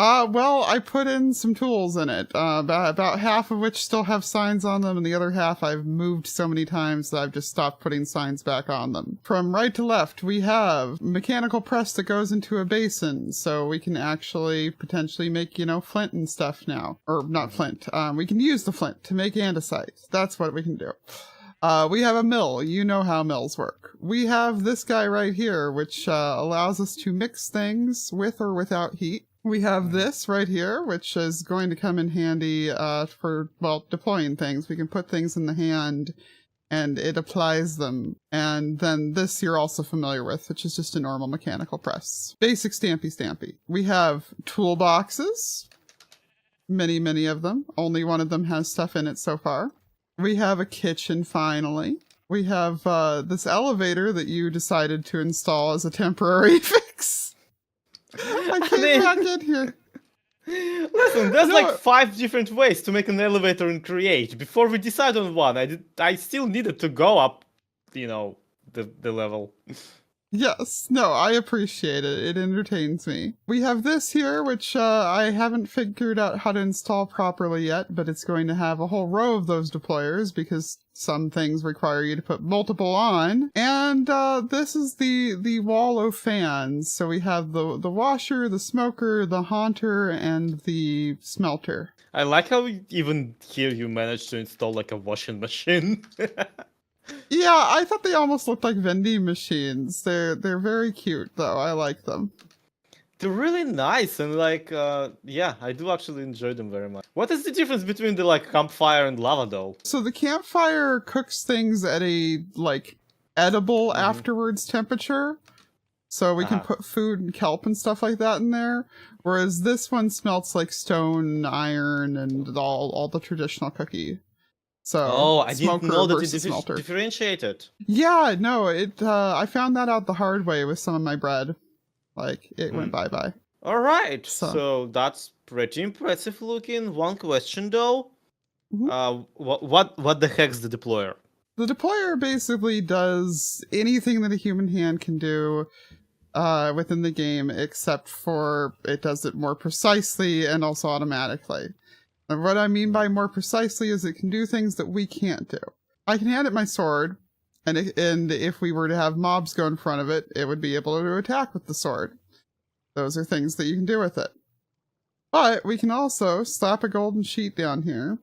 Speaker 1: Well, I put in some tools in it, about half of which still have signs on them, and the other half I've moved so many times that I've just stopped putting signs back on them. From right to left, we have mechanical press that goes into a basin, so we can actually potentially make, you know, flint and stuff now. Or, not flint. We can use the flint to make andesite. That's what we can do. We have a mill. You know how mills work. We have this guy right here, which allows us to mix things with or without heat. We have this right here, which is going to come in handy for, well, deploying things. We can put things in the hand and it applies them. And then this you're also familiar with, which is just a normal mechanical press. Basic stampy. We have toolboxes. Many of them. Only one of them has stuff in it so far. We have a kitchen, finally. We have this elevator that you decided to install as a temporary fix. I came back in here.
Speaker 2: Listen, there's like 5 different ways to make an elevator in Create. Before we decide on one, I still needed to go up, the level.
Speaker 1: Yes, no, I appreciate it. It entertains me. We have this here, which I haven't figured out how to install properly yet, but it's going to have a whole row of those deployers because some things require you to put multiple on. And this is the wall of fans. So we have the washer, the smoker, the haunter, and the smelter.
Speaker 2: I like how even here you managed to install like a washing machine.
Speaker 1: Yeah, I thought they almost looked like vending machines. They're very cute, though. I like them.
Speaker 2: They're really nice, and like, yeah, I do actually enjoy them very much. What is the difference between the like campfire and lava, though?
Speaker 1: So the campfire cooks things at a like edible afterwards temperature, so we can put food and kelp and stuff like that in there. Whereas this one smelts like stone, iron, and all the traditional cookie. So,
Speaker 2: I didn't know that it differentiated.
Speaker 1: Yeah, no, I found that out the hard way with some of my bread. Like, it went bye-bye.
Speaker 2: All right, so that's pretty impressive looking. One question, though. What the heck's the deployer?
Speaker 1: The deployer basically does anything that a human hand can do within the game, except for it does it more precisely and also automatically. And what I mean by more precisely is it can do things that we can't do. I can hand it my sword, and if we were to have mobs go in front of it, it would be able to attack with the sword. Those are things that you can do with it. But we can also slap a golden sheet down here,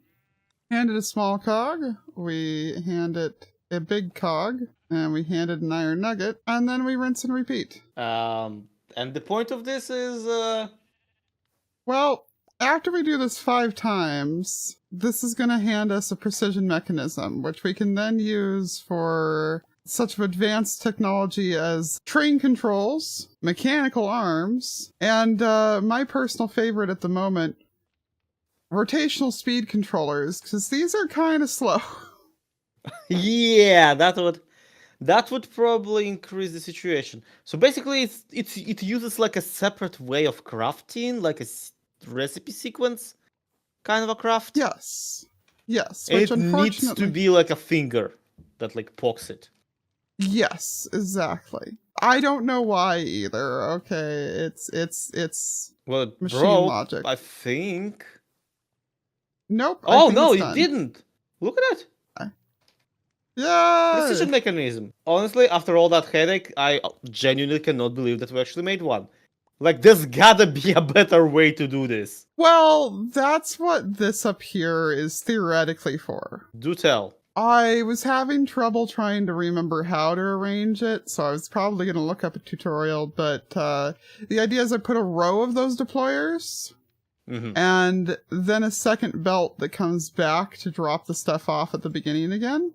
Speaker 1: hand it a small cog, we hand it a big cog, and we hand it an iron nugget, and then we rinse and repeat.
Speaker 2: And the point of this is...
Speaker 1: Well... After we do this 5 times, this is going to hand us a precision mechanism, which we can then use for such advanced technology as train controls, mechanical arms, and my personal favorite at the moment, rotational speed controllers, because these are kind of slow.
Speaker 2: Yeah, that would probably increase the situation. So basically, it uses like a separate way of crafting, like a recipe sequence kind of a craft.
Speaker 1: Yes,
Speaker 2: which it needs to be like a finger that like pokes it.
Speaker 1: Yes, exactly. I don't know why either. Okay, it's
Speaker 2: well, it
Speaker 1: machine
Speaker 2: broke,
Speaker 1: logic.
Speaker 2: I think.
Speaker 1: Nope.
Speaker 2: Oh no, it didn't. Look at that.
Speaker 1: Yeah.
Speaker 2: Precision mechanism. Honestly, after all that headache, I genuinely cannot believe that we actually made one. Like, there's gotta be a better way to do this.
Speaker 1: Well, that's what this up here is theoretically for.
Speaker 2: Do tell.
Speaker 1: I was having trouble trying to remember how to arrange it, so I was probably going to look up a tutorial, but the idea is I put a row of those deployers, and then a second belt that comes back to drop the stuff off at the beginning again.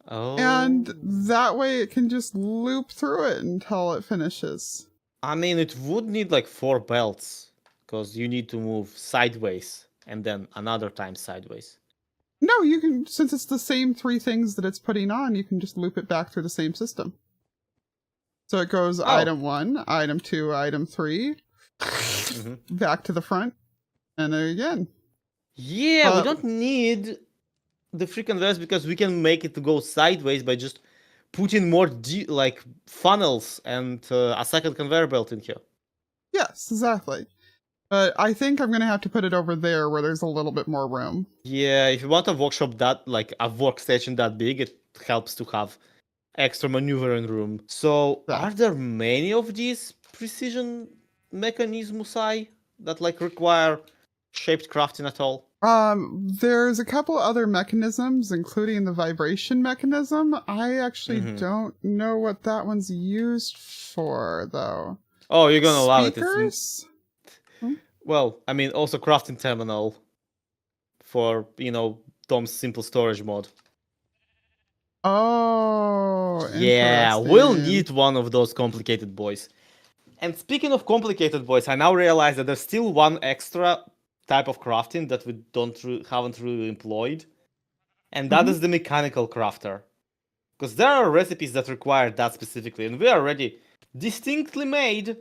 Speaker 2: Oh.
Speaker 1: And that way it can just loop through it until it finishes.
Speaker 2: I mean, it would need like 4 belts, because you need to move sideways, and then another time sideways.
Speaker 1: No, you can, since it's the same 3 things that it's putting on, you can just loop it back through the same system. So it goes item 1, item 2, item 3, back to the front, and then again.
Speaker 2: Yeah, we don't need the freaking rest because we can make it to go sideways by just putting more like funnels and a second conveyor belt in here.
Speaker 1: Yes, exactly. But I think I'm going to have to put it over there where there's a little bit more room.
Speaker 2: Yeah, if you want a workshop that, like a workstation that big, it helps to have extra maneuvering room. So, are there many of these precision mechanisms that like require shaped crafting at all?
Speaker 1: There's a couple other mechanisms, including the vibration mechanism. I actually don't know what that one's used for, though.
Speaker 2: Oh, you're gonna love it.
Speaker 1: Speakers?
Speaker 2: Well, I mean, also crafting terminal for, Tom's simple storage mod.
Speaker 1: Oh,
Speaker 2: Yeah, we'll
Speaker 1: interesting.
Speaker 2: need one of those complicated boys. And speaking of complicated boys, I now realize that there's still one extra type of crafting that we haven't really employed, and that is the mechanical crafter. Because there are recipes that require that specifically, and we already distinctly made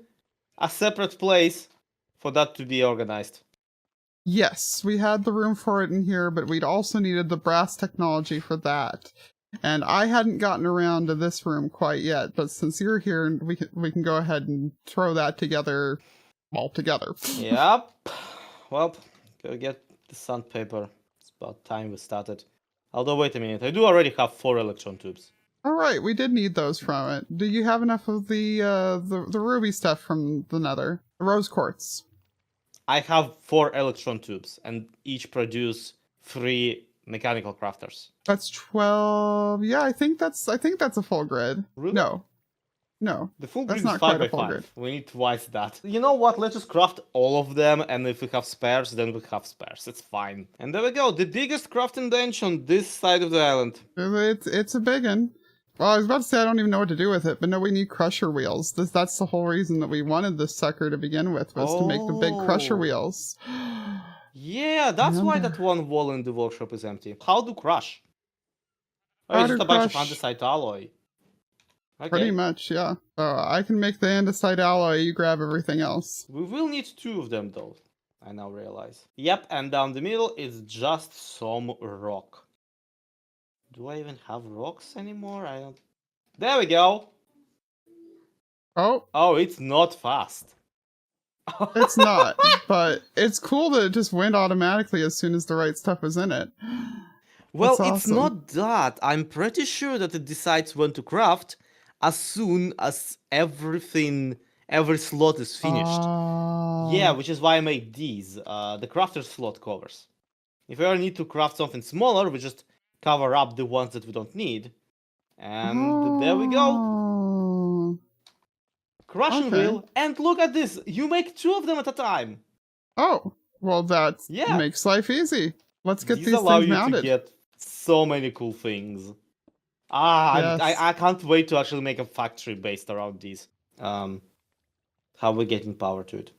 Speaker 2: a separate place for that to be organized.
Speaker 1: Yes, we had the room for it in here, but we'd also needed the brass technology for that. And I hadn't gotten around to this room quite yet, but since you're here, we can go ahead and throw that together all together.
Speaker 2: Yep. Well, go get the sandpaper. It's about time we started. Although, wait a minute, I do already have 4 electron tubes.
Speaker 1: All right, we did need those from it. Do you have enough of the ruby stuff from the Nether? The rose quartz.
Speaker 2: I have 4 electron tubes, and each produce 3 mechanical crafters.
Speaker 1: That's 12. Yeah, I think that's a full grid.
Speaker 2: Really?
Speaker 1: No.
Speaker 2: The full
Speaker 1: That's
Speaker 2: grid is
Speaker 1: not
Speaker 2: 5
Speaker 1: quite
Speaker 2: by
Speaker 1: a full
Speaker 2: 5.
Speaker 1: grid.
Speaker 2: We need twice that. You know what? Let's just craft all of them, and if we have spares, then we have spares. It's fine. And there we go. The biggest crafting bench on this side of the island.
Speaker 1: It's a big one. Well, I was about to say I don't even know what to do with it, but no, we need crusher wheels. That's the whole reason that we wanted this sucker to begin with, was to make the big crusher wheels.
Speaker 2: Yeah, that's why that one wall in the workshop is empty. How to crush? Oh, it's just a bunch of andesite alloy. Okay.
Speaker 1: Pretty much, yeah. So I can make the andesite alloy, you grab everything else.
Speaker 2: We will need 2 of them, though, I now realize. Yep, and down the middle is just some rock. Do I even have rocks anymore? I don't... There we go! Oh, it's not fast.
Speaker 1: It's not, but it's cool that it just went automatically as soon as the right stuff was in it.
Speaker 2: Well,
Speaker 1: That's
Speaker 2: it's
Speaker 1: awesome.
Speaker 2: not that. I'm pretty sure that it decides when to craft as soon as every slot is finished. Yeah, which is why I made these. The crafter slot covers. If we ever need to craft something smaller, we just cover up the ones that we don't need. And there we go. Crushing wheel. And look at this. You make 2 of them at a time.
Speaker 1: Oh, well, that makes life easy. Let's get these
Speaker 2: allow
Speaker 1: things
Speaker 2: you
Speaker 1: mounted.
Speaker 2: to get so many cool things. I can't wait to actually make a factory based around these. How we're getting power to it.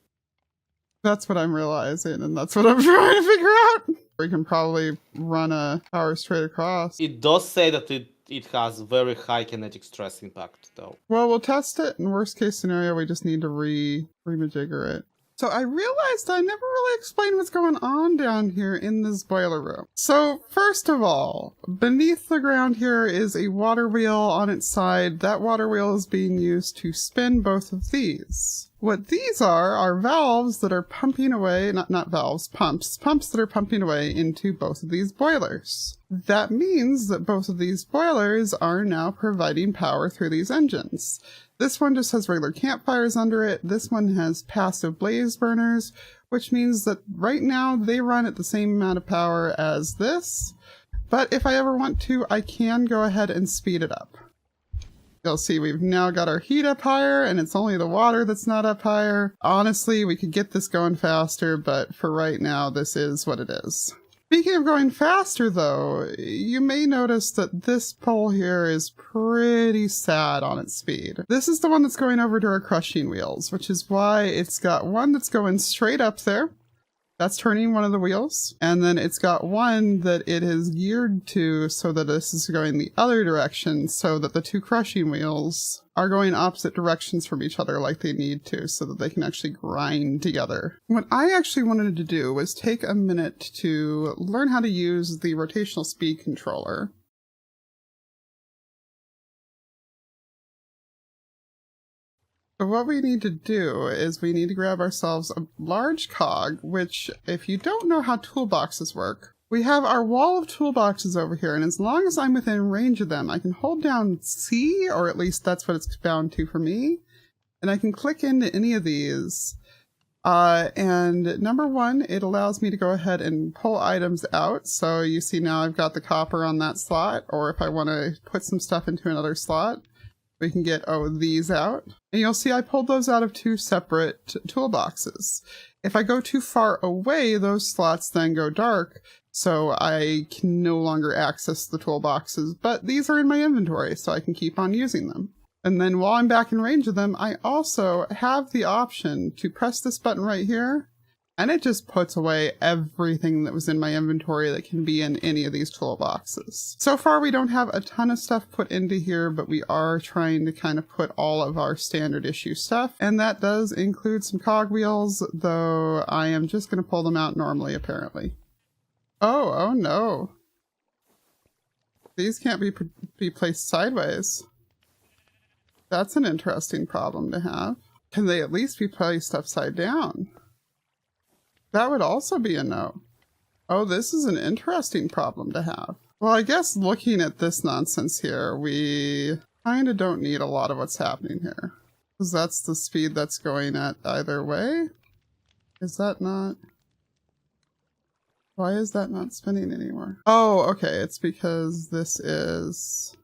Speaker 1: That's what I'm realizing, and that's what I'm trying to figure out. We can probably run a power straight across.
Speaker 2: It does say that it has very high kinetic stress impact, though.
Speaker 1: Well, we'll test it. In worst case scenario, we just need to remajigger it. So I realized I never really explained what's going on down here in this boiler room. So first of all, beneath the ground here is a water wheel on its side. That water wheel is being used to spin both of these. What these are valves that are pumping away, not valves, pumps that are pumping away into both of these boilers. That means that both of these boilers are now providing power through these engines. This one just has regular campfires under it. This one has passive blaze burners, which means that right now they run at the same amount of power as this. But if I ever want to, I can go ahead and speed it up. You'll see we've now got our heat up higher, and it's only the water that's not up higher. Honestly, we could get this going faster, but for right now, this is what it is. Speaking of going faster, though, you may notice that this pole here is pretty sad on its speed. This is the one that's going over to our crushing wheels, which is why it's got one that's going straight up there. That's turning one of the wheels. And then it's got one that it is geared to so that this is going the other direction, so that the 2 crushing wheels are going opposite directions from each other like they need to, so that they can actually grind together. What I actually wanted to do was take a minute to learn how to use the rotational speed controller. So what we need to do is we need to grab ourselves a large cog, which, if you don't know how toolboxes work, we have our wall of toolboxes over here, and as long as I'm within range of them, I can hold down C, or at least that's what it's bound to for me, and I can click into any of these. And number 1, it allows me to go ahead and pull items out. So you see now I've got the copper on that slot, or if I want to put some stuff into another slot, we can get these out. And you'll see I pulled those out of 2 separate toolboxes. If I go too far away, those slots then go dark. So I can no longer access the toolboxes, but these are in my inventory, so I can keep on using them. And then while I'm back in range of them, I also have the option to press this button right here, and it just puts away everything that was in my inventory that can be in any of these toolboxes. So far, we don't have a ton of stuff put into here, but we are trying to kind of put all of our standard issue stuff. And that does include some cogwheels, though I am just going to pull them out normally, apparently. Oh no. These can't be placed sideways. That's an interesting problem to have. Can they at least be placed upside down? That would also be a no. Oh, this is an interesting problem to have. Well, I guess looking at this nonsense here, we kind of don't need a lot of what's happening here. Because that's the speed that's going at either way. Is that not... Why is that not spinning anymore? Oh, okay. It's because this is...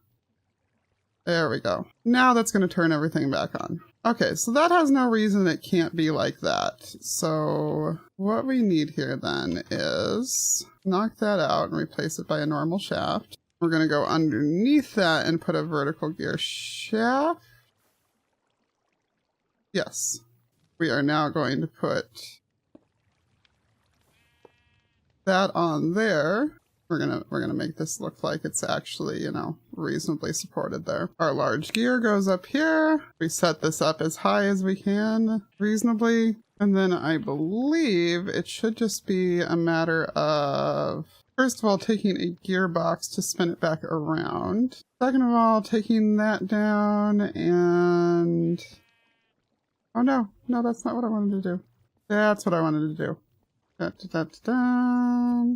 Speaker 1: There we go. Now that's going to turn everything back on. Okay, so that has no reason it can't be like that. So what we need here then is knock that out and replace it by a normal shaft. We're going to go underneath that and put a vertical gear shaft. Yes. We are now going to put that on there. We're gonna make this look like it's actually, you know, reasonably supported there. Our large gear goes up here. We set this up as high as we can, reasonably. And then I believe it should just be a matter of, first of all, taking a gearbox to spin it back around. Second of all, taking that down and... Oh no, that's not what I wanted to do. That's what I wanted to do. Da-da-da-da-da.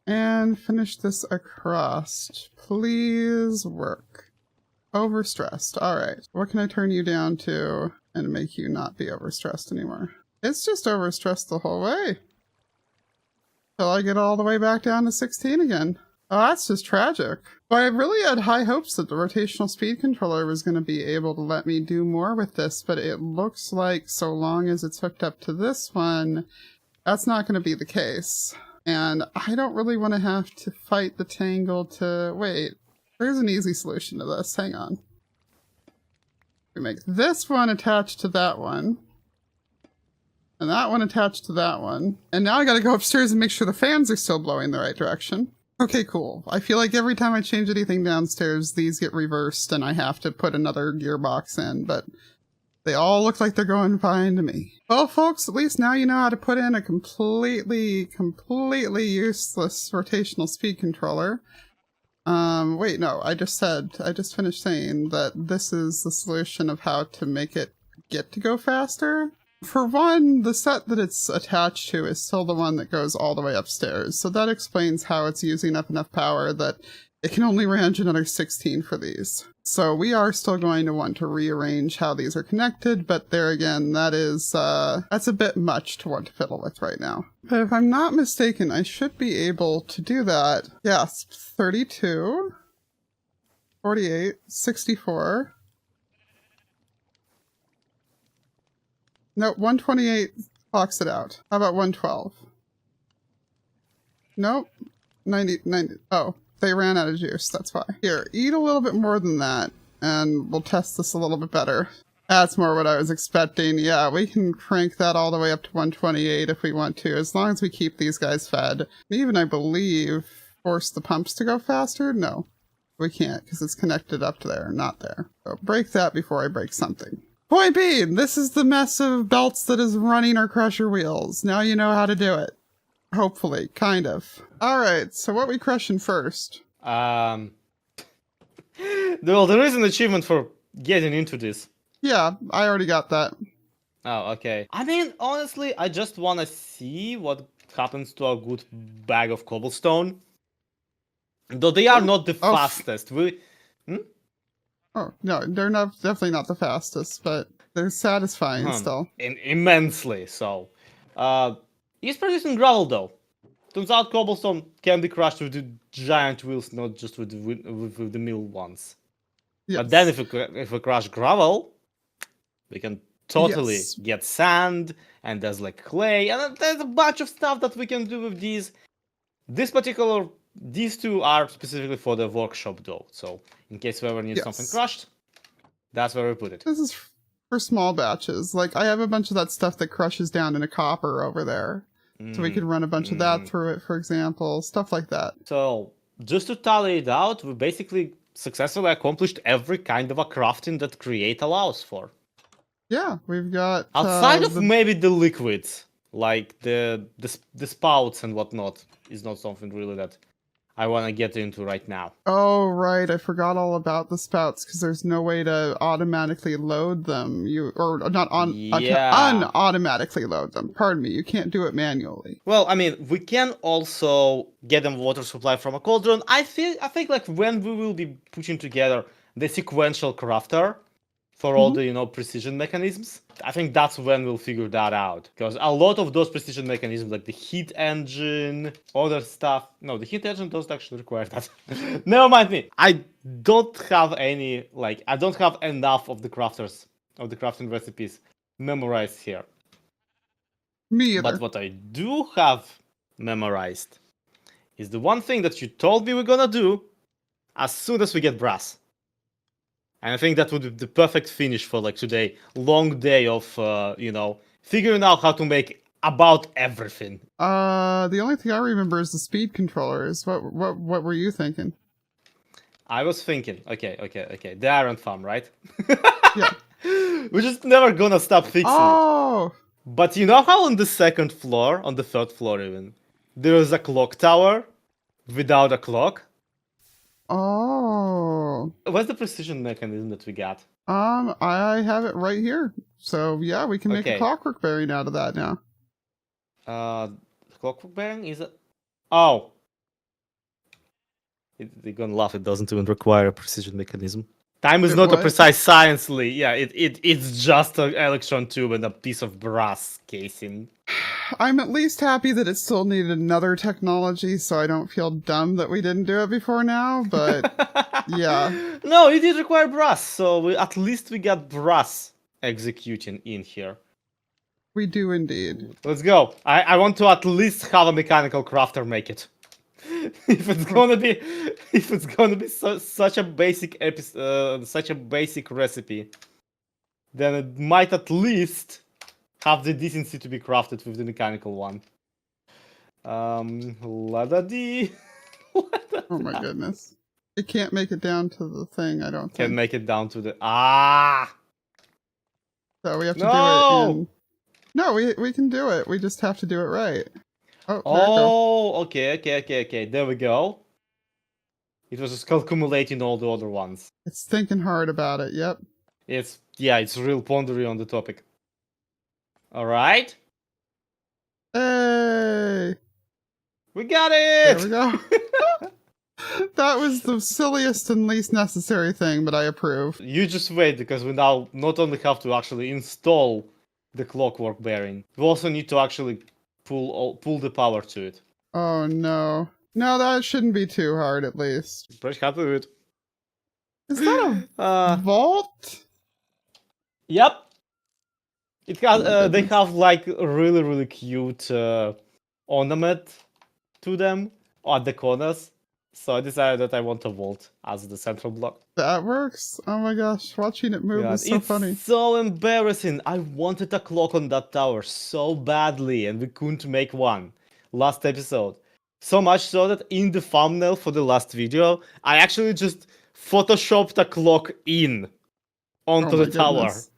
Speaker 1: And finish this across. Please work. Overstressed. Alright. What can I turn you down to and make you not be overstressed anymore? It's just overstressed the whole way. Till I get all the way back down to 16 again. Oh, that's just tragic. Well, I really had high hopes that the rotational speed controller was going to be able to let me do more with this, but it looks like so long as it's hooked up to this one, that's not going to be the case. And I don't really want to have to fight the tangle to... Wait, there's an easy solution to this. Hang on. We make this one attached to that one. And that one attached to that one. And now I gotta go upstairs and make sure the fans are still blowing the right direction. Okay, cool. I feel like every time I change anything downstairs, these get reversed and I have to put another gearbox in, but... They all look like they're going fine to me. Well, folks, at least now you know how to put in a completely useless rotational speed controller. Wait, no, I just finished saying that this is the solution of how to make it get to go faster. For one, the set that it's attached to is still the one that goes all the way upstairs, so that explains how it's using up enough power that it can only range another 16 for these. So we are still going to want to rearrange how these are connected, but there again, that's a bit much to want to fiddle with right now. But if I'm not mistaken, I should be able to do that. Yes, 32, 48, 64. Nope, 128 clocks it out. How about 112? Nope, 90, oh. They ran out of juice, that's why. Here, eat a little bit more than that, and we'll test this a little bit better. That's more what I was expecting. Yeah, we can crank that all the way up to 128 if we want to, as long as we keep these guys fed. Even, I believe, force the pumps to go faster? No, we can't, because it's connected up to there, not there. So break that before I break something. Point being, this is the mess of belts that is running our crusher wheels. Now you know how to do it. Hopefully, kind of. Alright, so what we crushing first?
Speaker 2: Well, there is an achievement for getting into this.
Speaker 1: Yeah, I already got that.
Speaker 2: Oh, okay. I mean, honestly, I just want to see what happens to a good bag of cobblestone. Though they are not the fastest.
Speaker 1: Oh, no, they're definitely not the fastest, but they're satisfying still.
Speaker 2: Immensely so. He's producing gravel though. Turns out cobblestone can be crushed with the giant wheels, not just with the mill ones. Yes. But then if we crush gravel, we can totally get sand and there's like clay, and there's a bunch of stuff that we can do with these. These two are specifically for the workshop though, so in case we ever need something crushed, that's where we put it.
Speaker 1: This is for small batches. Like, I have a bunch of that stuff that crushes down into copper over there. So we could run a bunch of that through it, for example, stuff like that.
Speaker 2: So, just to tally it out, we basically successfully accomplished every kind of a crafting that Create allows for.
Speaker 1: Yeah, we've got...
Speaker 2: Outside of maybe the liquids, like the spouts and whatnot, is not something really that I want to get into right now.
Speaker 1: Oh, right. I forgot all about the spouts because there's no way to automatically load them. Unautomatically load them. Pardon me. You can't do it manually.
Speaker 2: Well, I mean, we can also get them water supply from a cauldron. I think like when we will be putting together the sequential crafter for all the, precision mechanisms, I think that's when we'll figure that out. Because a lot of those precision mechanisms, like the heat engine, other stuff... No, the heat engine doesn't actually require that. Never mind me. I don't have enough of the crafting recipes memorized here.
Speaker 1: Me either.
Speaker 2: But what I do have memorized is the one thing that you told me we're gonna do as soon as we get brass. And I think that would be the perfect finish for like today. Long day of, figuring out how to make about everything.
Speaker 1: The only thing I remember is the speed controllers. What were you thinking?
Speaker 2: I was thinking, okay. The iron farm, right?
Speaker 1: Yeah.
Speaker 2: We're just never gonna stop fixing it. But you know how on the third floor even, there is a clock tower without a clock?
Speaker 1: Oh.
Speaker 2: What's the precision mechanism that we got?
Speaker 1: I have it right here. So yeah, we can make a clockwork bearing out of that now.
Speaker 2: Clockwork bearing is it? Oh. They're gonna laugh. It doesn't even require a precision mechanism. Time is not a precise science, Lee. Yeah, it's just an electron tube and a piece of brass casing.
Speaker 1: I'm at least happy that it still needed another technology, so I don't feel dumb that we didn't do it before now, but yeah.
Speaker 2: No, it did require brass, so at least we got brass executing in here.
Speaker 1: We do indeed.
Speaker 2: Let's go. I want to at least have a mechanical crafter make it. If it's gonna be such a basic such a basic recipe, then it might at least have the decency to be crafted with the mechanical one. La-da-dee.
Speaker 1: Oh my goodness. It can't make it down to the thing, I don't think.
Speaker 2: Can't make it down to the...
Speaker 1: So we have to do it in... No, we can do it. We just have to do it right.
Speaker 2: Okay. There we go. It was just accumulating all the other ones.
Speaker 1: It's thinking hard about it, yep.
Speaker 2: It's real pondery on the topic. Alright.
Speaker 1: Hey!
Speaker 2: We got it!
Speaker 1: There we go. That was the silliest and least necessary thing, but I approve.
Speaker 2: You just wait, because we now not only have to actually install the clockwork bearing, we also need to actually pull the power to it.
Speaker 1: Oh no. No, that shouldn't be too hard, at least.
Speaker 2: Pretty happy with it.
Speaker 1: Is that a vault?
Speaker 2: Yep. It has. They have like a really cute ornament to them at the corners. So I decided that I want a vault as the central block.
Speaker 1: That works. Oh my gosh, watching it move is so funny.
Speaker 2: It's so embarrassing. I wanted a clock on that tower so badly, and we couldn't make one last episode. So much so that in the thumbnail for the last video, I actually just photoshopped a clock onto the tower.
Speaker 1: Goodness.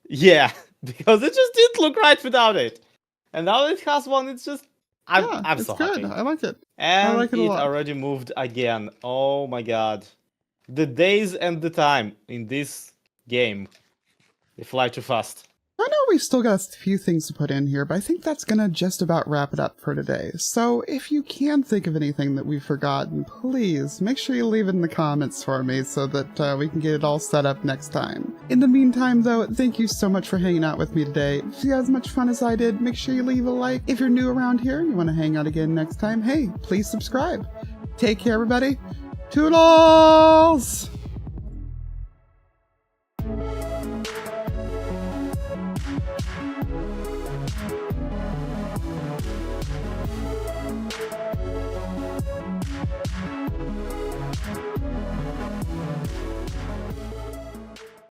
Speaker 2: Yeah, because it just didn't look right without it. And now it has one, it's just... I'm so happy.
Speaker 1: I like it.
Speaker 2: And
Speaker 1: I like it a lot.
Speaker 2: Already moved again. Oh my god. The days and the time in this game, they fly too fast.
Speaker 1: I know we've still got a few things to put in here, but I think that's gonna just about wrap it up for today. So if you can think of anything that we've forgotten, please make sure you leave it in the comments for me so that we can get it all set up next time. In the meantime though, thank you so much for hanging out with me today. If you had as much fun as I did, make sure you leave a like. If you're new around here and you want to hang out again next time, hey, please subscribe. Take care everybody. Toodles!